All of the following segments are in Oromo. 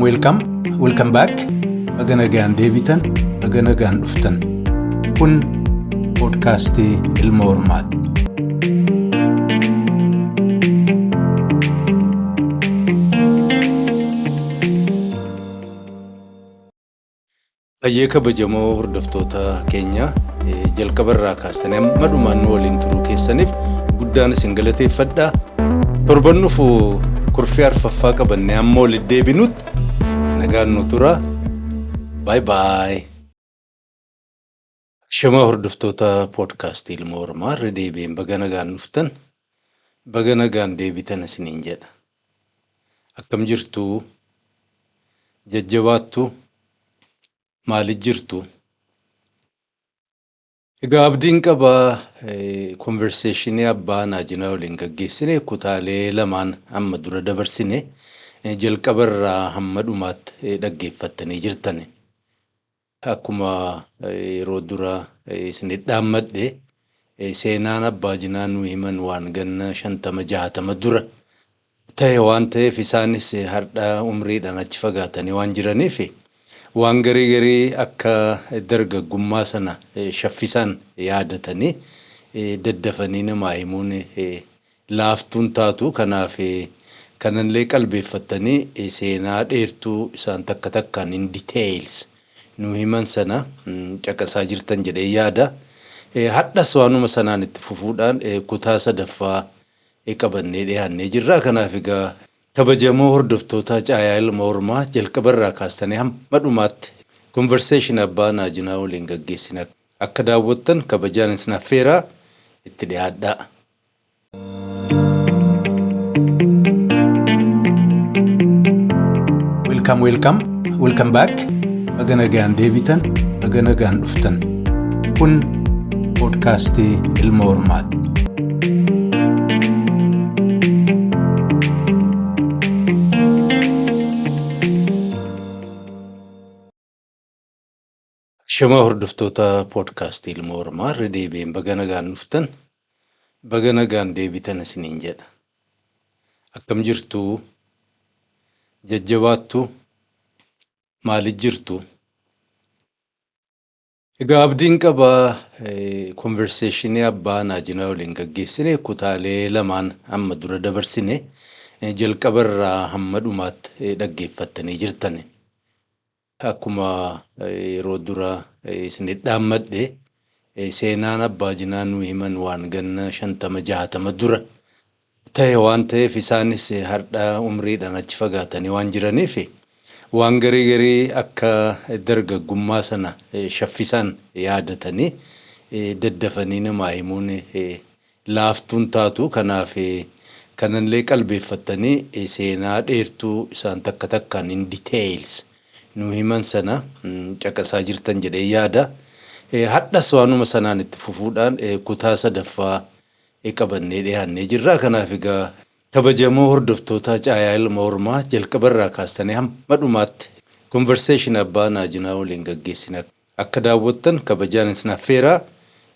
Welcome back. Baganagaan deebitan, baganagaan dhuftan. Kun podcastii Ilma Hormaati. Ayyee kabajamoo hordoftoota keenya jalqabarraa kaastanii amma dhumaan nu waliin turuu keessaniif guddaan isin galateeffadha. Torban dhufu kurfii arfaffaa qabannee amma walitti deebinutti nagaan nu tura. Bye bye. Shama hordoftoota podcastii Ilma Hormaa irra deebiin baganagaan dhuftan, baganagaan deebitan isiniin jedha. Akkam jirtu? Jajjabaattu? Maali jirtu? Egaa abdiin qaba conversationii abbaa naajinaa waliin gaggeessine kutaalee lamaan amma dura dabarsine jalqabarraa hamma dhumaatti dhaggeeffattanii jirtani. Akkuma yeroo dura isin dhaammadhe seenaan abbaa jinaa nu himan waan ganna 50-60 dura ta'e waan ta'eef isaanis har'a umriidhaan achi fagaatanii waan jiraniif waan garii akka dargaggummaa sana shaffisaan yaadatanii daddafanii namaa himuun laaftuun taatu. Kanaaf kanallee qalbeeffatanii seenaa dheertuu isaan takka takkaan in details nu himan sana caqasaa jirtan jedhee yaada. Hadhas waanuma sanaan itti fufuudhaan kutaa sadaffaa qabannee dhiyaannee jirra. Kanaaf egaa kabajamoo hordoftoota caayaa Ilma Hormaa jalqabarraa kaastanii hamma dhumaatti conversation abbaa naajinaa waliin gaggeessine akka daawwattan kabajaan isin affeeraa itti dhiyaadhaa. Welcome back. Baganagaan deebitan, baganagaan dhuftan. Kun podcastii Ilma Hormaati. Shama hordoftoota podcastii Ilma Hormaa irra deebiin baganagaan dhuftan, baganagaan deebitan isiniin jedha. Akkam jirtu? Jajjabaattu? Maali jirtu? Egaa abdiin qaba conversationii abbaa naajinaa waliin gaggeessine kutaalee lamaan amma dura dabarsine jalqabarraa hamma dhumaatti dhaggeeffattanii jirtani. Akkuma yeroo dura isin dhaammadhe seenaan abbaa jinaa nu himan waan ganna 50-60 dura ta'e waan ta'eef isaanis har'a umriidhaan achi fagaatanii waan jiraniif waan garii akka dargaggummaa sana shaffisaan yaadatanii daddafanii namaa himuun laaftuun taatu. Kanaaf kanallee qalbeeffatanii seenaa dheertuu isaan takka takkaan in details nu himan sana caqasaa jirtan jedhee yaada. Hadhas waanuma sanaan itti fufuudhaan kutaa sadaffaa qabannee dhiyaannee jirra. Kanaaf egaa kabajamoo hordoftoota caayaa Ilma Hormaa jalqabarraa kaastanii hamma dhumaatti conversation abbaa naajinaa waliin gaggeessine akka daawwattan kabajaan isin affeeraa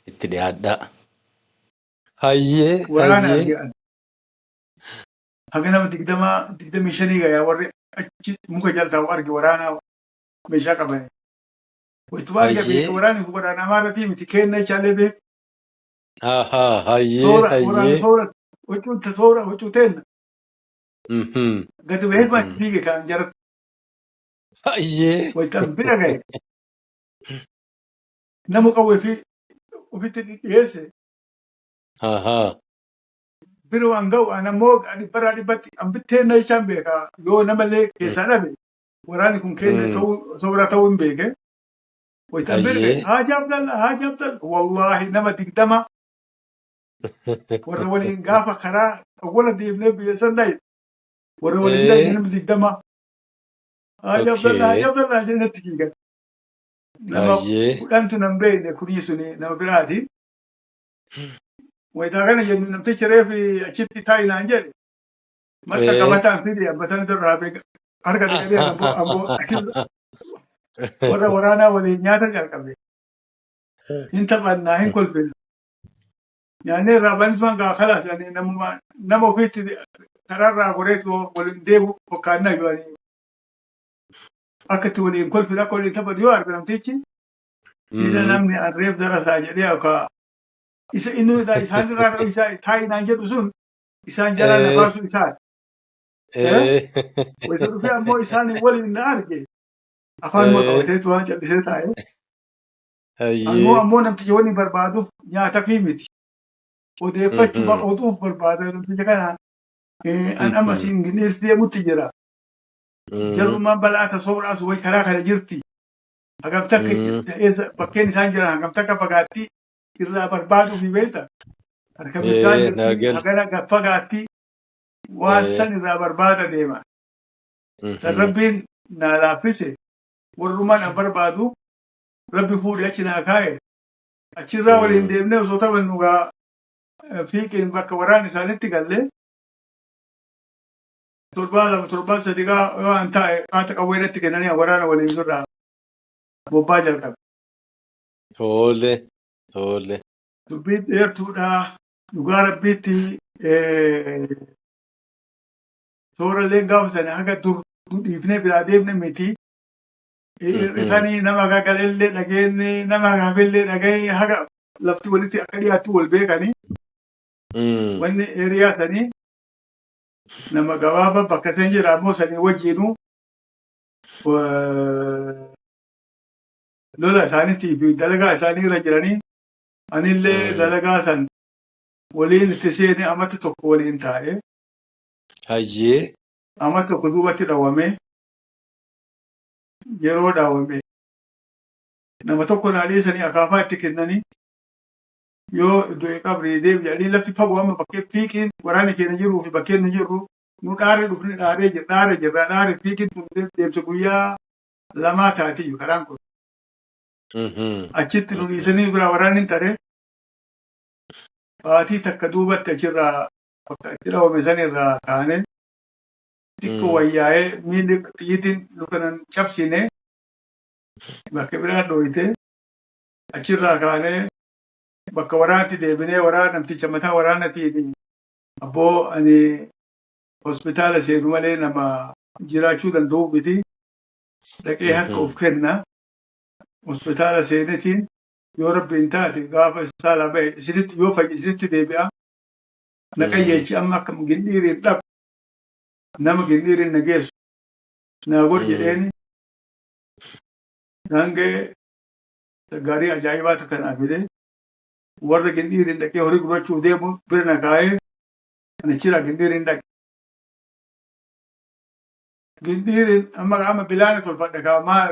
itti dhiyaadhaa. Hayyee hagana 25 gayaa warri achi muka jaltaa argi waraana meeshaa qaban. Waytu argi waraani ku waraana maarati miti kenna chalee be. Hayyee Wachuu tenna. Gatu bees ma tige kan jarat. Hayyee Waytan bira gaye. Namu qawwe fi ufitti dhiyeesse. Bira waan ga'u anammoo bara dhibbatti ambitteen isaan beeka yoo namallee keessaa dhabe waraani kun kenna ta'uu sobra ta'uu hin beeke. Waytan bira Haaji Abdalla wallahi nama 20 warra waliin gaafa karaa awwala deemnee biyya sandai warra waliin nama 20 Haaji Abdalla jennatti kiigan. Nama kudhantu nan beekne kunii suni nama biraatiin. Waytaa kana jennu namtichi reefi achitti taa'inaan jedhe marka qabataan fide abbatanii irraa beeka harka dhiqatee ammoo warra waraanaa waliin nyaata jalqabe. Hin taphannaa hin kolfinu. Yaani irraa banismaan gaa kalaas nama ofiitti kararraa goreetu waliin deemu fakkaannaa jiru. akkatti waliin kolfin akka waliin taphan yoo arga namtichi siila namni arreef darasaa jedhee akka isa inni isaan irraa isaa taa'inaan jedhu sun isaan jalaa na baasu isaan. Wayita dhufee ammoo isaan waliin na arge afaan qabateetu waan callisee taa'e. Ammoo namtichi wanni barbaaduuf nyaata fi miti. Odeeffachuu oduuf barbaada namticha kana an amma siin ginees deemutti jira. Jarummaan bal'aata sooraasu way karaa kana jirti. Hagam takka bakkeen isaan jiran hagam takka fagaatti irraa barbaaduuf beekta. Harka bitaa jirti hagana fagaatti waan san irraa barbaada deema. San rabbiin naa laaffise warrumaan an barbaadu rabbi fuudhee achi naa kaa'e. Achirraa waliin deemnee osoo taphan nugaa fiiqiin bakka waraan isaanitti gallee torbaan sadigaa waan taa'e haata qawweenatti kennanii waraana waliin jirraa bobbaa jalqabe. Tole. Dubbiin dheertuudha. Dhugaa rabbiitti toorallee gaafa sana haga dur dhiifnee biraa deemne miti. Isanii nama gagalellee dhageenye nama hafillee dhagee haga lafti walitti akka dhiyaattu wal beekanii. Wanni eriyaa sanii nama gabaaba bakka sen jira ammoo sanii wajjiinuu lola isaaniitii fi dalagaa isaanii irra jiranii anillee dalagaa san waliin itti seeni amata tokko waliin taa'e. Hayyee. Amata tokko duubatti dhawame yeroo dhawame nama tokko naa dhiisanii akaafaa itti kennanii yoo du'e qabrii deebi'anii lafti fagoo amma bakkee fiiqiin waraanni keenya jiruu fi bakkeen nu jirru nu dhaaree dhufne dhaaree fiiqiin kun deemsa guyyaa lamaa taatiyyu karaan kun. Achitti nu dhiisanii biraa waraanni hin tare baatii takka duubatti achirraa bakka itti dhawame sanirraa kaane xiqqoo wayyaa'ee miilli xiyyitiin lukanan cabsine bakka biraa dhooyite achirraa kaanee bakka waraanatti deebinee waraana namticha mataa waraanatiin abboo ani hospitaala seenu malee nama jiraachuu danda'u miti dhaqee harka of kenna hospitaala seenetiin yoo rabbiin taate gaafa saalaa ba'e isinitti yoo fayyi isinitti deebi'a naqayyeechi amma akka gindhiiriin dhaqu nama gindhiiriin na geessu naa godh jedheeni nangee gaarii ajaa'ibaa takka naa fide warra gindhiiriin dhaqee horii gurrachuuf deemu bira na kaa'ee anichirraa gindhiiriin dhaqe. Gindhiiriin amma bilaana tolfadha kaamaa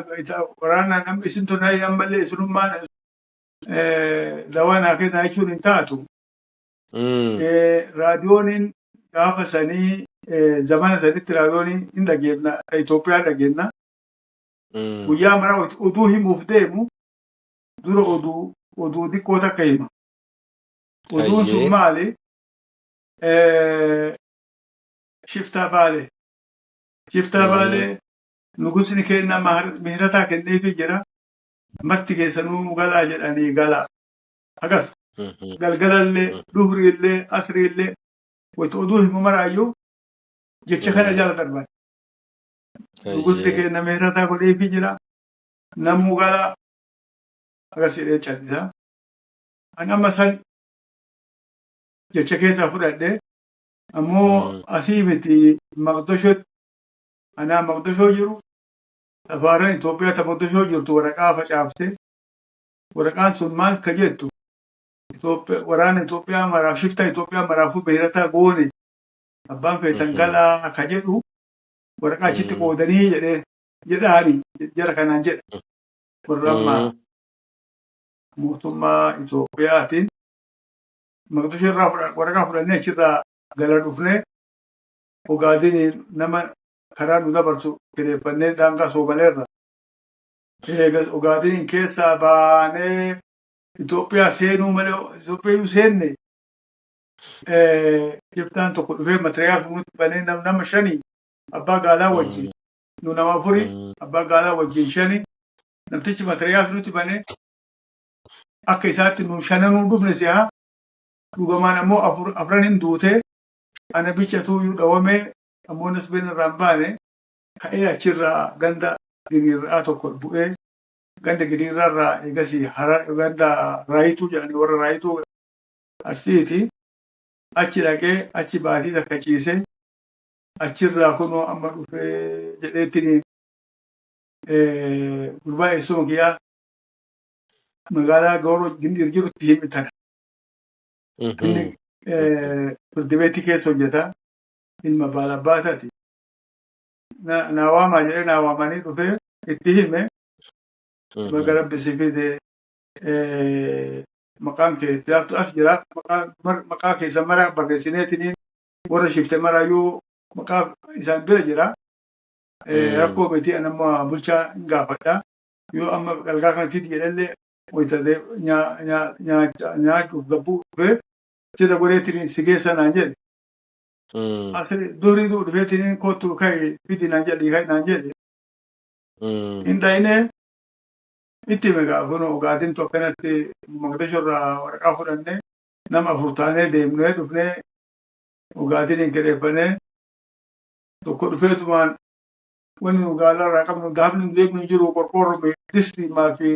waraanaa namni isin tunaa ammallee isinummaan dawaa naa kennaa jechuun hin taatu. Raadiyooniin gaafa sanii zamana sanitti raadiyooniin hin dhageenya Itoophiyaa dhageenya. Guyyaa maraa oduu himuuf deemu dura oduu xiqqoo takka hima. Oduun sun maali? Shiftaa Baalee. Shiftaa Baalee nugusni keenya mihirataa kenneefii jira. Marti keessanuu galaa jedhanii galaa. Agas galgalallee, duhriillee, asriillee wayita oduu himu maraayyuu jecha kana jala darban. Nugusni keenya mihirataa godheefii jira. Namuu galaa agas jedhee callisaa. An amma san jecha keessaa fudhadhee ammoo asii miti Maqdishootti anaa Maqdishoo jiru safaaraan Itoophiyaa ta Maqdishoo jirtu waraqaa facaaftee waraqaan sun maal ka jettu waraana Itoophiyaa maraaf shiftaa Itoophiyaa maraafuu beerataa goone abbaan feetan galaa ka jedhu waraqaa achitti qoodanii jedhaani jara kanaan jedha warra mootummaa Itoophiyaatiin Maqdishoo irraa waraqaa fudhannee achirraa gala dhufnee Ogaadiniin nama karaa nu dabarsu kireeffannee daangaa soomaleerra. Ogaadiniin keessaa baanee Itoophiyaa seenuu malee Itoophiyaa seenne shiftaan tokko dhufee matiriyaal nutti banee nama shanii abbaa gaalaa wajjin nu nama afurii abbaa gaalaa wajjin shanii namtichi matiriyaal nutti banee akka isaatti nu shananuu dhufne si'aa dhugamaan ammoo afran hin duutee ana bichatu dhawamee ammoo nasbeen irraan baane ka'ee achirraa ganda diriiraa tokko bu'ee ganda diriiraarraa eegasii ganda raayituu jedhanii warra raayituu Arsiiti achi dhaqee achi baatii takka ciisee achirraa kunoo amma dhufee jedheettiniin gurbaa eessuma kiyyaa magaalaa Gooroo Gindir jirutti himitan. Inni firdi beetii keessa hojjeta. Ilma Baalabbaataati. Naa waamaa jedhee naa waamanii dhufee itti hime baga rabbi si fide maqaan kee laaftu as jira. Maqaa keessa mara barreessineetiniin warra shifte marayyuu maqaa isaan bira jira. Rakkoo miti anamma bulchaa hin gaafadha. Yoo amma galgaa kana fidi jedhallee wayitadee nyaachuuf gabbuu dhufee sida godheetiniin si geessa naan jedhe. Asirri durii dhufeetiniin kootu ka'e fidi naan jedhe ka'e naan jedhe. Hin dhayinee itti meeqa kun dhugaatiin tokko kanatti Mogadishorraa waraqaa fudhannee nama 4 taanee deemnee dhufnee dhugaatiin hin kireeffannee tokko dhufeetumaan wanni dhugaalarraa qabnu gaafni deemnu jiru qorqoorroo distiimaa fi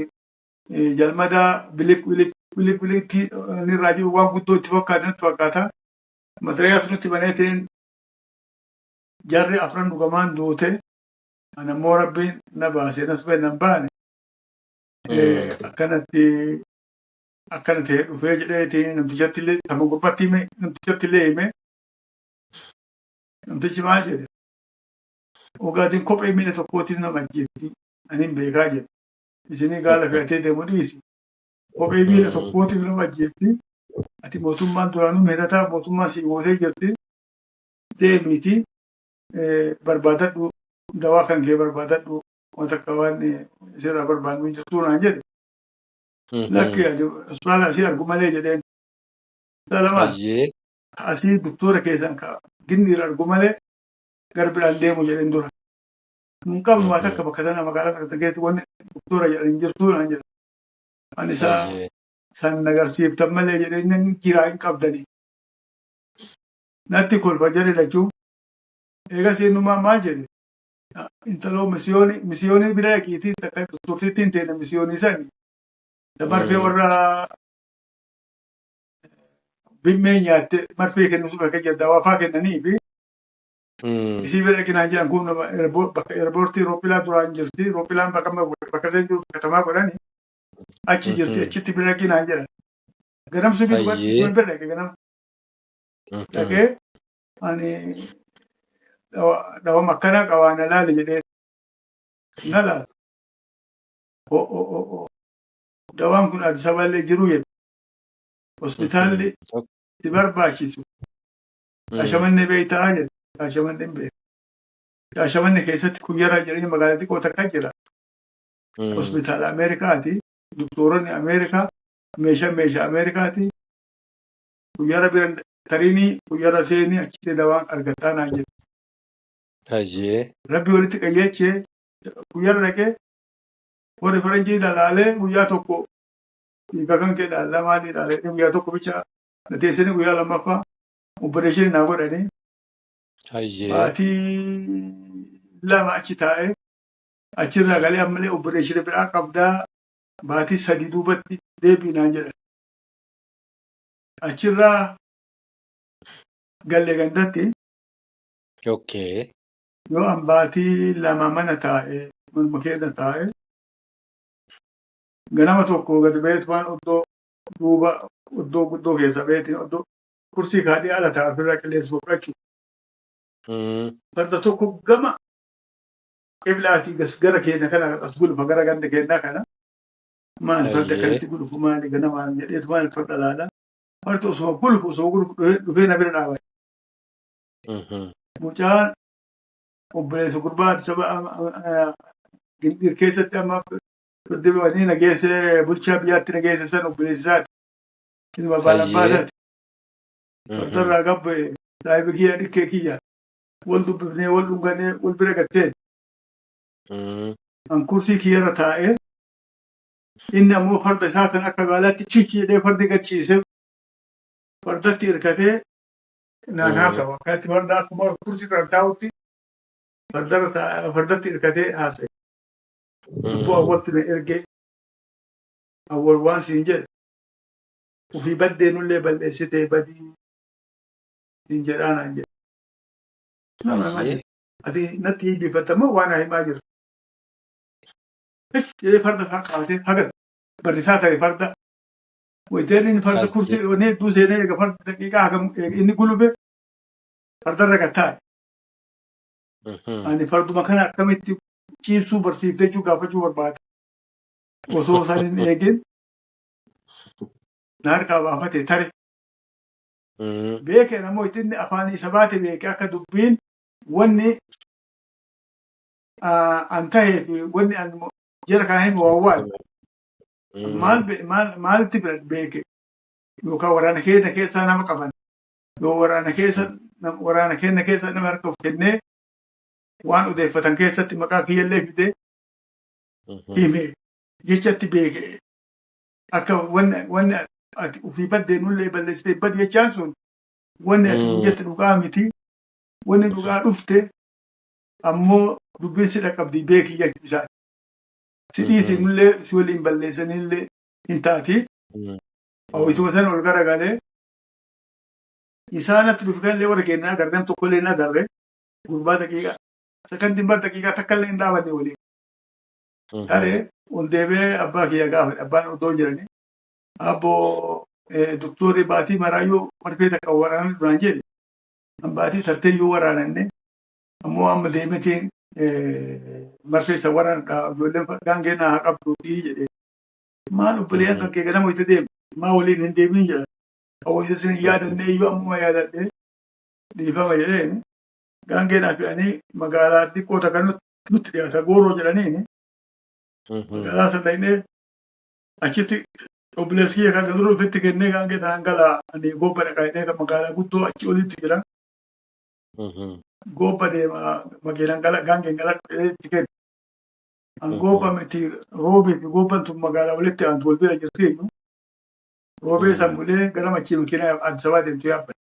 jalmadaa biliqbiliqtii irraa jiru waan guddoo itti fakkaata. Matariyaas nutti baneetiin jarri afran dhugamaan duute anammoo rabbiin na baase nas bee nan baane akkanatti dhufee jedheetiin namtichatti illee sama gurbatti hime namtichatti illee hime namtichi maal jedhe dhugaatiin kophee miila tokkootiin nama ajjeefti aniin beekaa jedhe isinii gaala fe'atee deemu dhiisi kophee miila tokkootiin nama ajjeefti ati mootummaan duraanuu mihirataa mootummaa si gootee jirti deemiiti barbaadadhu dawaa kan kee barbaadadhu wanta akka waan isirraa barbaadnu jirtuu naan jedhe lakki hospitaala asii argu malee jedheen salamaan asii doktora keessan gindiir argu malee garbiraan deemu jedheen dura nun qabnu waan akka bakka sana magaalaa takka keessatti wanni doktora jedhan jirtuu naan jedhe ani isaa san agarsiiftan malee jedheen jiraa hin qabdani natti kolfa jedhe lachuu eegas innumaa maal jedhe intaloo misiyoonii bira dhaqiitii takka doktortittiin teene misiyoonii sani marfee warra bimmee nyaatte marfee kennu sufa akka jedha waafaa kennanii fi isii bira dhaqinaan jedhan kun bakka eerboortii roopilaa duraan jirti roopilaan bakka sen jiru katamaa godhani achi jirti achitti bira dhaqinaan jedhan ganam sufi bira dhaqe ganam dhaqee ani dawam akkanaa qabaana laale jedhee na laatu dawaan kun Addis Ababallee jiru jedhe hospitaalli si barbaachisu Shaashamannee beektaa jedhe Shaashamanneen beeka Shaashamannee keessatti kuyyaraa jedhanii magaalaa xiqqoo takka jira hospitaala Ameerikaati doktoronni Ameerikaa meeshaa Ameerikaati kuyyara bira tariinii kuyyara seenii achitti dawaan argataa naan jedhe rabbi walitti qayyeechee kuyyara dhaqee warri faranjii ilaalee guyyaa tokko kan kee lamaan ilaalee guyyaa tokko bicha nateessanii guyyaa lammaffaa opereeshinii naa godhanii baatii lama achi taa'ee achirraa galee ammallee opereeshinii biraa qabdaa baatii 3 duubatti deebii naan jedhan achirraa galle gandatti yoo an baatii lama mana taa'ee manuma keessa taa'ee ganama tokko gad beetu waan oddoo guddoo keessa beetiin oddoo kursii kaadhii ala ta'a ofirraa qilleensa fudhachuu. Farda tokko gama qiblaatii gara keenya kana as gulufa gara ganda keenyaa kana maal farda kanatti gulufu maali ganamaan jedheetu maal farda laala. Farda osuma gulufu dhufee na bira dhaabate. Mucaan obboleessa gurbaa saba Gindir keessatti amma firdi wanii nageesse bulchaa biyyaatti nageesse san obboleessaati. Ilma Baalabbaataati. Fardarraa gabbe daa'ibii kiyya dhikkee kiyya wal dubbifnee wal dhungannee wal bira gattee an kursii kiyyarra taa'ee inni ammoo farda isaa kan akka gaalaatti chichi jedhee fardi gachiisee fardatti hirkatee naan haasawa akkatti farda akkuma kursii irra taa'utti fardatti hirkatee haasa'e. lubbuu awwaltu na erge awwal waan siin jedhe ofii baddeenullee balleessitee badii siin jedhaanaan jedhe. Nama malee ati natti hiibbifattamoo waan himaa jirtu. Jedhee farda fakkaatee haga barrisaa ta'e farda wayiteenni farda kurtii onee hedduu seenee eega farda daqiiqaa hagam inni gulube fardarra gattaa'e. Ani farduma kana akkamitti ciibsuu barsiiftee jechuu gaafachuu barbaada. Osoo isaan hin eegin na harkaa baafate tare. Beekee namoo ittiin afaan isa baate beekee akka dubbiin wanni an tahee fi wanni an jara kana himu waawwaan maalitti bira beeke yookaan waraana keenya keessaa nama qaban yoo waraana keenya keessa nama harka of kennee waan odeeffatan keessatti maqaa kiyyallee fidee hime jechatti beeke akka wanni ati ofii baddeenullee balleessitee badi jechaan sun wanni ati jette dhugaa miti wanni dhugaa dhufte ammoo dubbiin si dhaqqabdi beeki jechuu isaati. Si dhiisinullee si waliin balleessanillee hin taati. Hawwituma sana ol garagalee isaanatti dhufkanillee warra kennaa agarran tokkollee hin agarre gurbaa daqiiqaa sakandii bar daqiiqaa takkallee hin dhaabanne waliin. Taree ol deebi'ee abbaa kiyya gaafate abbaan odoo jiranii abboo doktorri baatii maraayyuu marfee takka waraanaa duraan jedhe baatii tarteeyyuu waraananne ammoo amma deemetiin marfee isa waraanadha ijoolleen gaangee naa haa qabduutii jedhe maal obboleeyyan kan kee ganama itti deemu maa waliin hin deebiin jedha hawwisa isin yaadannee iyyuu ammuma yaadadhee dhiifama jedheen gaangee naa fe'anii magaalaa xiqqoo takka nutti dhiyaata gooroo jedhaniini magaalaa san dhaynee achitti obboleessi kiyya kan dura ofitti kennee gaangee tanaan galaa ani gobba dhaqaa'inee kan magaalaa guddoo achi olitti jira. Gobba deema makiinaan gaangeen galadhu itti kennu. An gobba miti roobii fi gobban tun magaalaa walitti aantu wal bira jirti. Roobee san bulee gara machii makiinaa Addis Ababaa deemtu yaabbate.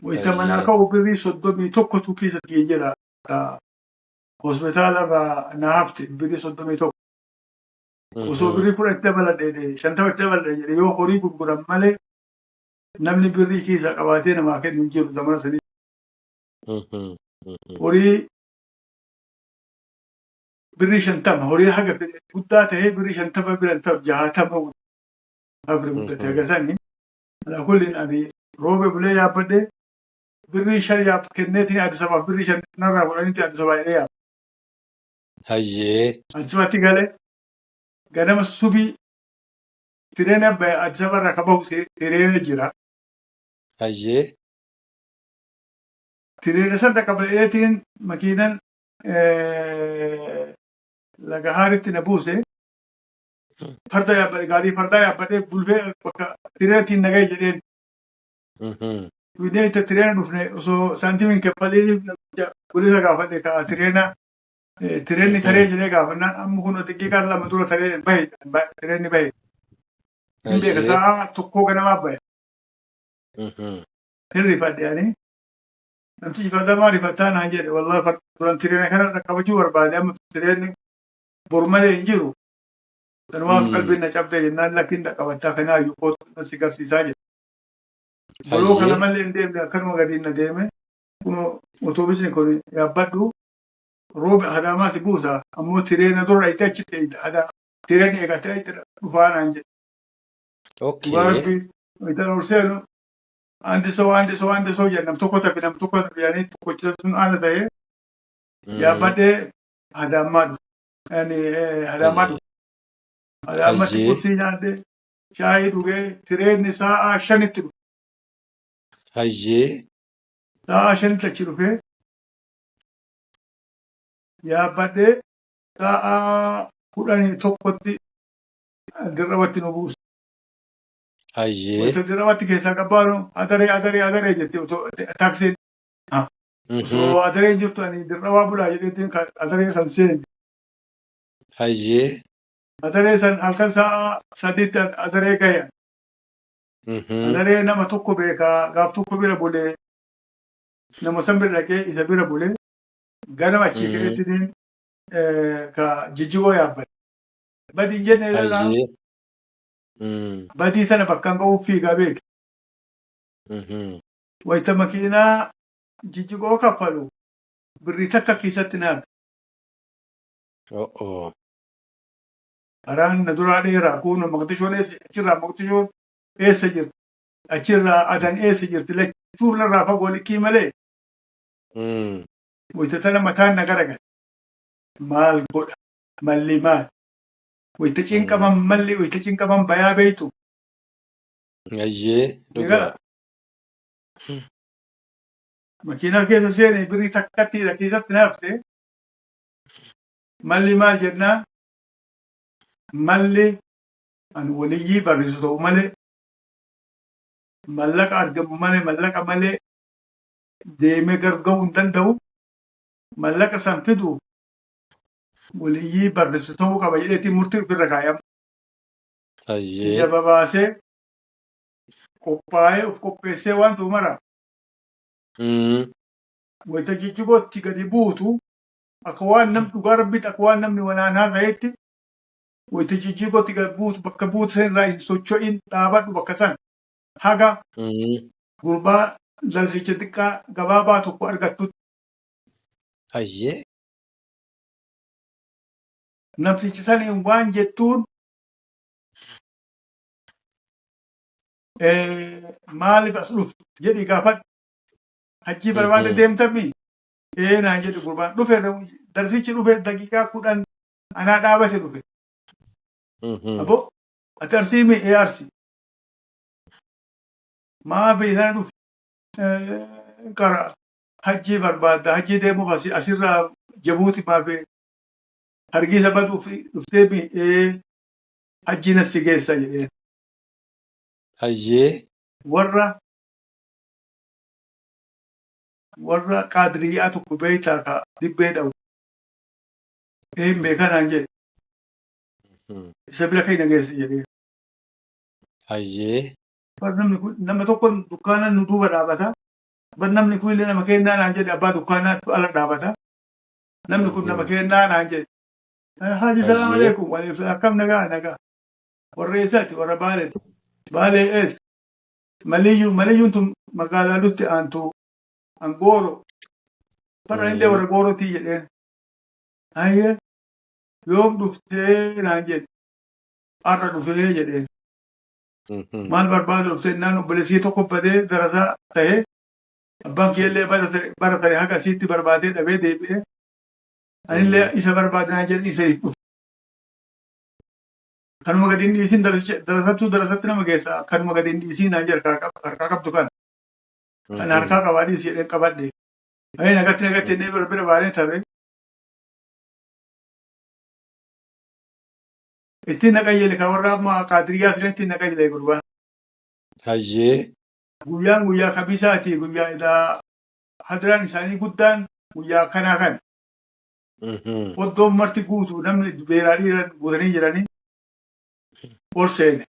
Wayita manaa ka'u birrii 31 keessatti jira. Hospitaalarraa na hafte birrii 31. Osoo birrii 10 dabaladhe 50 dabaladhe jedhe yoo horii gurguran malee namni birrii keessa qabaatee namaa kennu hin jiru zamana sanii. Horii birrii 50 horii haga guddaa ta'ee birrii 50 biran ta'u 60 abri guddatee agasanii. Ala kulliin ani roobe bulee yaabbadhe birrii 5 yaab kenneetiin Addis Ababaa birrii 5 narraa godhaniitti Addis Ababaa jedhee yaabba. Hayyee. Achumatti galee ganama subii tireena Addis Ababaa irraa kabahu tireena jira. Hayyee. Tireena san qabateetiin makiinaan laga haaritti na buuse farda yaabbadhe gaarii fardaa yaabbadhe bulbee bakka tireenatiin nagahee jedheen. Widee itti tireena dhufne osoo saantimiin kaffaliin gulisa gaafadhe ka tireenni taree jedhee gaafannaan amma kun xiqqeeqaa lama dura taree bahe tireenni bahe. Hin beeka sa'a tokkoo ganamaa bahe. Hirrifadhe ani. Namtichi fadamaa rifataa naan jedhe wallahi duran tireena kana qaqqabachuu barbaade amma tireenni bor malee hin jiru. Sanumaaf qalbiin na cabdee jennaan lakkiin qaqqabataa kanaa iyyuu kootu nasi garsiisaa jedhe. Boloo kana malee hin deemne akkanuma gadiin na deeme kun otoobisni kun yaabbadhu roobe Adaamaa si buusa ammoo tireena dura itti achitti tireenni eegatee dhufaa naan jedhe. Dubartii itti urseenu andisoo jedhe nam tokko tafi yaanii tokkochisa sun aana ta'ee yaabbadhee Adaamaa dhufe. Adaamaa dhufe. Adaamatti kursii nyaadhee shaayii dhugee tireenni sa'a 5tti dhufe. Hayyee. Sa'a 5tti achi dhufee yaabbadhee sa'a 11tti dirrabatti nu buuse. Hayyee. Wayita dirrabatti keessaa qabbaanu adaree jettee taaksiin. Osoo adaree jirtu ani dirrabaa bulaa jedheetiin adaree san seene. Hayyee. Adaree san halkan sa'a 3tti adaree gahe. Adaree nama tokko beekaa gaaf tokko bira bulee nama san bira dhaqee isa bira bulee ganama achii keetiin ka jijjigoo yaabban. Badii hin jenne ilaalaa hayyee badii sana bakkaan ga'uuf fiigaa beeki. Wayita makiinaa jijjigoo kaffalu birrii takka keessatti naabe. o'oo Karaan na duraa dheeraa kun Moqdishoon achirraa Moqdishoon eessa jirti? Achirraa Adan eessa jirti? Lachuuf narraa fagoo likkii malee wayita tana mataan na garagale. Maal godha? Malli maal? Wayita cinqaman malli wayita cinqaman bayaa beeytu. hayyee dhugaa Makiinaa keessa seene birrii takkattiidha keessatti naafte. Malli maal jennaan? Malli an waliyyii barreessu ta'u malee mallaqa argamu malee mallaqa malee deemee garga'uu hin danda'u. Mallaqa san fiduuf waliyyii barreessu ta'uu qaba jedheetiin murtii ofirra kaayama. hayyee Ija babaasee qophaa'ee of qopheessee waan ta'u mara wayita jijjigootti gadi buutu akka waan namni dhugaa rabbitti akka waan namni wanaan haasa'etti wayita jijjigootti gadi buutu bakka buutu sanirraa hin socho'in dhaabadhu bakka san haga gurbaa lalsicha xiqqaa gabaabaa tokko argattu. hayyee Namtichi saniin waan jettuun maaliif as dhuftu jedhi gaafadhu. Hajjii barbaade deemtamii? Naan jedhu gurbaan dhufe darsichi dhufe daqiiqaa 10 anaa dhaabate dhufe. Abo ati arsiimii arsi. Maa beeksana dhufe qara hajjii barbaadda hajjii deemuuf asirraa Jabuuti maafee hargisa baduuf dhuftee hajjii nasi geessa jedheen. hayyee warra qaadiriyaa tokko beeytaa ka dibbee dha'u. Beekanaan jedhe. Isa bira keenya geessa jedhee. hayyee Nama tokko dukkaana nu duuba dhaabata. Namni kun illee nama kennaa naan jedhe abbaa dukkaanaatti ala dhaabata. Namni kun nama kennaa naan jedhe. Haaji salaam aleekum akkam nagaa. Warra eessaati warra Baaleeti. Baalee eessa? Maliyyuun tun magaalaa nutti aantu Angooro. Bara illee warra Goorootii jedheen. Hayyee yoom dhuftee naan jedhe. Har'a dhufee jedheen. Maal barbaada dhuftee naan obboleessii tokko badee darasaa ta'ee abbaan kiyyallee baratanii haga asiitti barbaadee dhabee deebi'ee anillee isa barbaadinaa jedhan isa dhufe. Kanuma gadi hin dhiisin darasattuu nama geessa kanuma gadi hin dhiisin naan jedha harkaa qabdu kana. Kan harkaa qabaadhiis jedhee qabadhe. Nagatti inni bira baanee tarree. Ittiin naqayyele kan warra amma qaadiriyaa siree ittiin naqayyele gurbaan. hayyee Guyyaa kamisaati guyyaa idaa hadiraan isaanii guddaan guyyaa kanaa kan. Oddoon marti guutu namni beeraa dhiiran guutanii jiranii ol seene.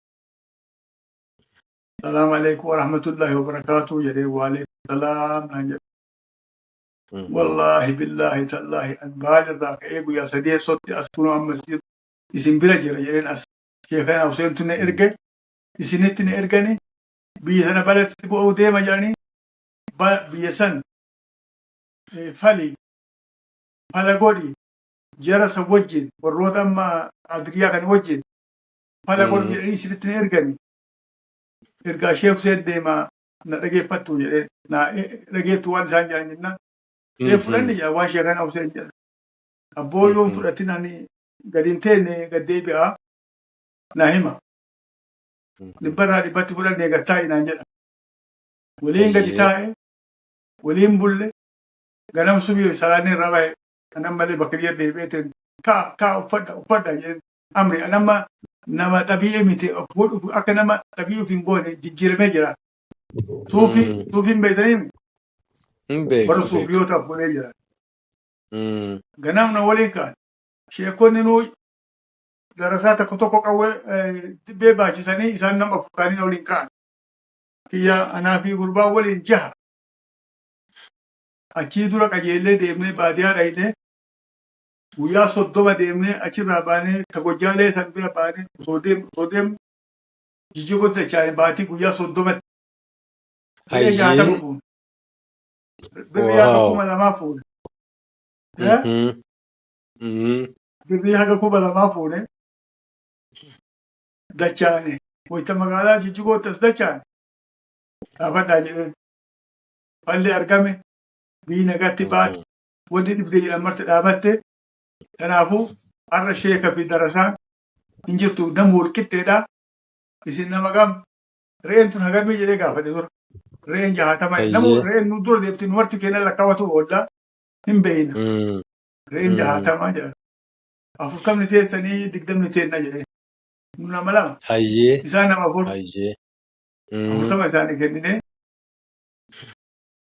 Salaamu alaikum warahmatullahi wabarakatuh jedhee waalaikum salaam naan jedhe. Wallaahi billaahi tallaahi an baalirraa ka'ee guyyaa sadeessotti as kunoo ammas isin bira jira jedheen as sheekana Huseentu na erge isinitti na ergani biyya sana balatti bu'uu deema jedhanii biyya san fala godhi jara san wajjin warroota amma qaadiriyaa kan wajjin fala godhi jedhanii isinitti na ergani. Ergaa Sheek Huseen deemaa na dhageeffattu jedheen na dhageettu waan isaan jedhan jennaan. Fudhanni jedha waan sheekana Huseen jedha. Abboo yoon fudhatin ani gadi hin teenne gad deebi'aa na hima. Dhibbarraa dhibbatti fudhannee gad taa'i naan jedha. Waliin gadi taa'e waliin bulle ganam subii salaanni irraa bahe kanan malee bakka biyya deebi'eetiin kaa uffadha jedheen amri anamma nama xabi'ee miti akka nama xabi'ee of hin goone jijjiiramee jira. Suufiin beektanii warra suufiyootaaf godhee jira. Ganamna waliin ka'an sheekonni nuu darasaa tokko qawwee dibbee baachisanii isaan nama fukkaanii waliin ka'an. Kiyya anaa fi gurbaa waliin 6. Achii dura qajeellee deemnee baadiyaa dhayinee guyyaa 30 deemnee achirraa baanee Tagojjaalee san bira baanee osoo deemu jijjiiroo dachaane baatii guyyaa 30 re'ee 60 Hayyee. fuune. Birrii haga Wow. 2,000 fuune. Birrii haga 2,000 fuune dachaane. Wayita magaalaa jijjiirootas dachaane. Dhaabadhaa jedheen. Falli argame biyyi nagatti baate wanti dhibdee jedhan marti dhaabatte. Kanaafuu har'a sheeka fi darasaan hin jirtu nama walqixxeedha. Isin nama gam re'een tun hagamii jedhee gaafate dura. Re'een 60 namu re'een nu dura deemti nu marti keenya lakkaawwatu oolla hin beeyna. Re'een 60 jedha. 40 teessanii 20 teenna jedhee. Nu nama lama. Hayyee. Isaan nama 4. Hayyee. 40 isaanii kennine.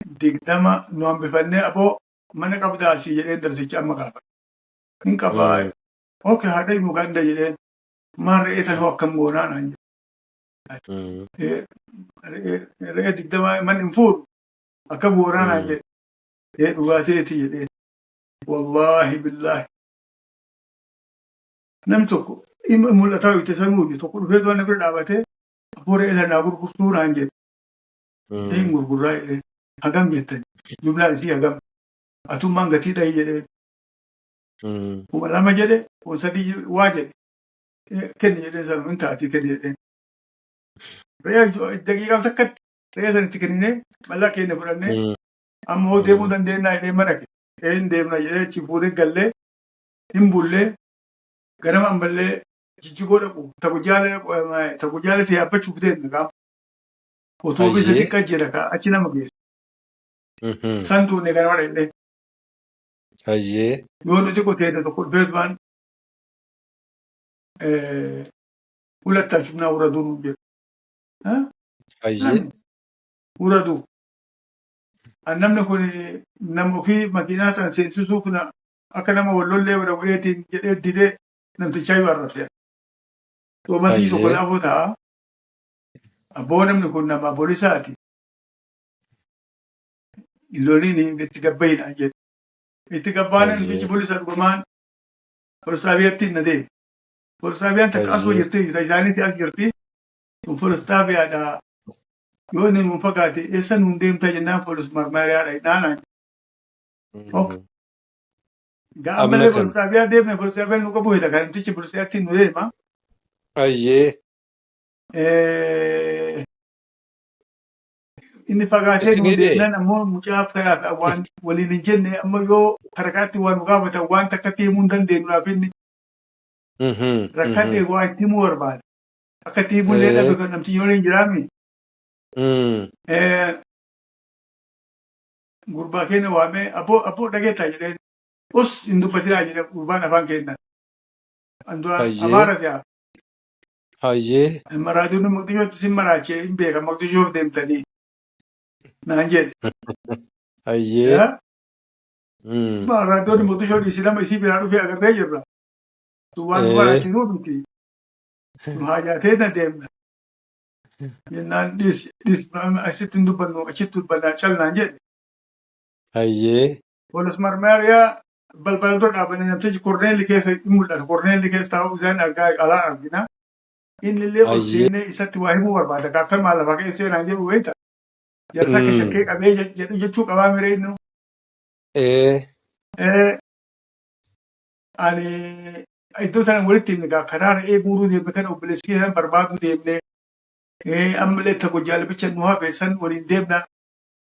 20 nu hambifannee aboo mana qabdaa asii jedheen darsicha amma gaafate. Hin qabaa. Okay haadha himu ganda jedheen. Maan re'ee sanuu akkam goonaa naan jedhe. Re'ee 20 man hin fuudhu akka goonaa naan jedhe. Dhugaateeti jedheen. Wallaahi billaahi. Namni tokko mul'ataa yoo itti samuu tokko dhufee to'anna bira dhaabatee aboo re'ee sanaa gurgurtuu naan jedhe. Hin gurgurraa jedheen. Hagam jettani. Jumlaan isii hagam. Atummaan gatii dhahi jedheen. 2,000 jedhe 3 waa jedhe. Kenni jedhee sanuu hin taati kenni jedheen. Re'ee daqiiqaa takkatti re'ee sanitti kenninee mallaa keenya fudhannee amma hoo deemuu dandeenya jedhee mana hin deemna jedhee achi fuudhee gallee hin bullee ganama ammallee jijjigoo dhaqu Tagojjaalee ta'e yaabbachuuf deemna qaama. Otoobisa xiqqaa jira achi nama geessu. San tuunne ganama dhaqnee. Hayyee. Yoo nuti qoteedha tokko beekmaan hulattaa uraduu nuun jedhu. Hayyee. Uraduu. Namni kun nama ofii makiinaa sana seensisuuf akka nama wallollee wada godheetiin jedhee didee namtichaa yoo arrabse. Xoomatii tokko laafoo ta'a. Abboo namni kun nama poolisaati. Loliin itti gabbayinaan jedhu. Itti gabbaanan biyyi poolisa dhugumaan Poolisaabiyyaatti na deemu. Poolisaabiyaan takka asuma jirti isaaniitti as jirti. Poolisaabiyyaadha. Yoo inni nuun fagaate eessa nuun deemta jennaan poolis marmariyaadha hidhaanaan. Gaammalee Poolisaabiyyaa deemne Poolisaabiyaan nu qabu hidha kan namtichi Poolisaabiyyaatti nu deema. Hayyee. Inni fagaatee nu deemnan ammoo mucaaf kanaaf waan waliin hin jenne amma yoo harakaatti waan nu gaafatan waan takkatti himuu hin dandeenyuudhaaf inni rakkadhee waa itti himuu barbaada. Akka itti himullee dhabe kan namtichi yoo hin jiraamne. Gurbaa keenya waamee abboo dhageettaa jedheen us hin dubbatinaa jedhe gurbaan afaan kenna. Amaara si'a. Hayyee. Maraatuun Maqdishootti sin maraachee hin beeka Maqdishoof deemtanii. Naan jedhe. Hayyee. Maraatuun Maqdishoo dhiisii nama isii biraa dhufee agarree jirra. Waan nu maraachisuu miti. Nu haajaatee na deemna. Jennaan asitti hin dubbannu achitti dubbannaa calnaan jedhe. Hayyee. Poolis marmariyaa balbala dura dhaabanii namtichi korneelli keessa hin mul'ata. Korneelli keessa taa'u isaan argaa alaa argina. Inni illee ol seenee isatti waa himuu barbaada. Akka maallaqaa keessa seenaan jedhu wayita. Jarsa akka shakkee qabee jedhu jechuu qabaa miree inni. Ani iddoo sana walitti himne karaa re'ee guuruu deemne kana obboleessi keessan barbaaduu deemne. Ammallee Tagojjaalee bicha nu hafe san waliin deemna.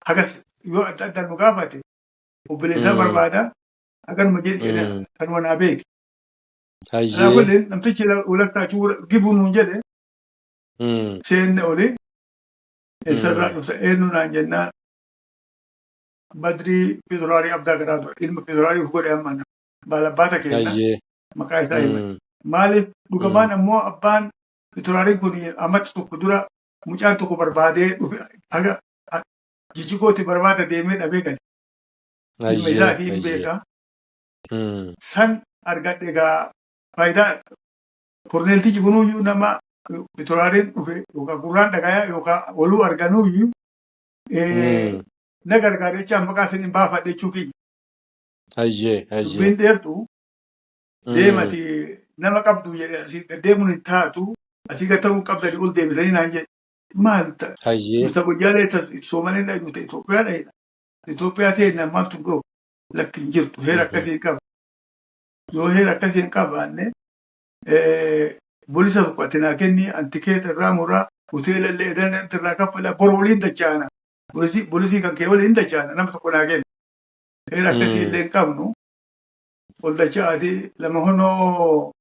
Hagas yoo adda addaan nu gaafate obboleessaa barbaada. Akkanuma jedhe kanuma naa beeke. Kanaafuu namtichi walakkaachuu gibuu nuun jedhe. Seenne oli. Eessarraa dhufsa eenyu naan jennaan. Badrii Federaalii Abdaa Garaatu ilma Federaalii of godhe amma baalabbaata kenna. Maqaa isaa hima. Maaliif dhugamaan ammoo abbaan Federaaliin kun ammatti tokko dura mucaan tokko barbaadee dhufe haga jijjigooti barbaada deemee dhabee gale. Ilma isaatii hin beeka. San argadhe egaa faayidaa korneeltichi kunuyyuu nama Federaaliin dhufe yookaan gurraan dhagayaa yookaan waluu arganuyyuu na gargaaree jechaan maqaa isin baafadhe jechuu kiyya. Dubbiin dheertu deemati nama qabdu jedhe asii deemuun hin taatu asii gataruu qabdani ol deebisanii naan jedhe maal ta'a Hayyee. nuta guyyaalee Soomaleen nuta Itoophiyaadha Itoophiyaa ta'e namatti ga'u lakki hin jirtu heera akkasii qaba yoo heera akkasii hin qabaanne bulisa tokkotinaa kenni antikeeta irraa muraa hoteela illee edan irraa kaffala bor waliin dachaana bulisii kan kee waliin dachaana nama tokko naa kenni heera akkasii illee hin qabnu ol dachaati lama honoo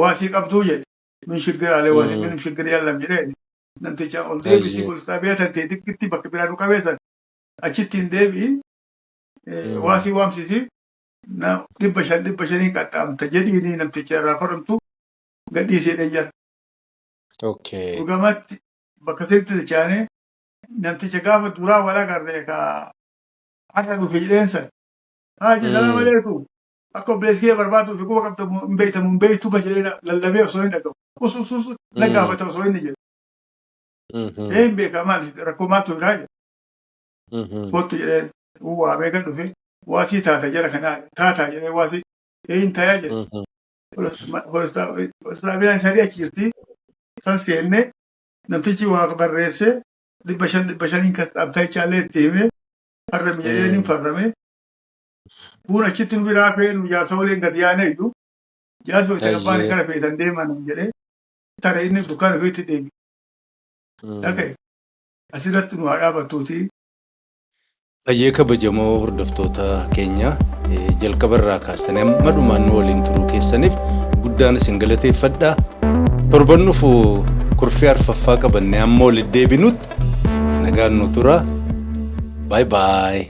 waasii qabduu jedhe min shiggiraalee waasii min shiggiri yaallam jedhee namticha ol deebisii bulisaa beetan ta'e dikkitti bakka biraa nu qabeessan achitti hin deebi'i waasii waamsisii na 500 qaxxaamta jedhiini namticha irraa fudhamtu gadhiisee dheeyyan. Okay. Dhugamatti bakka sirriitti dachaanee namticha gaafa duraa wal agarree ka har'a dhufe jedheensan. Haaji salaam aleekum. Akka obboleessi kee barbaadu fi quba qabda hin beektamu hin beektu ba jedhee lallabee osoo hin dhagahu. Usus na gaafata osoo inni jedhu. Hin beekaa maal rakkoo maatu biraa jedhu. Kottu jedheen waamee kan dhufe waasii taata jala kanaa taataa jedhee waasii hin tayaa jedhu. Islaamiyaan isaanii achi jirti. San seenne namtichi waa barreesse 500 kas dhabtaa chaalee itti hime har'a miidhageen hin farrame. Kun achitti nu biraa feenu jaarsa waliin gad yaane iyyuu jaarsa itti abbaan gara feetan deeman jedhee tara inni dukkaana feetti deemi. Dhagaye asirratti nu haa dhaabattuuti. Hayyee kabajamoo hordoftoota keenya jalqabarraa kaastanii amma dhumaan nu waliin turuu keessaniif guddaan isin galateeffadha. Torban nuuf kurfii arfaffaa qabannee amma walitti deebinutti nagaan nu tura. Bye bye.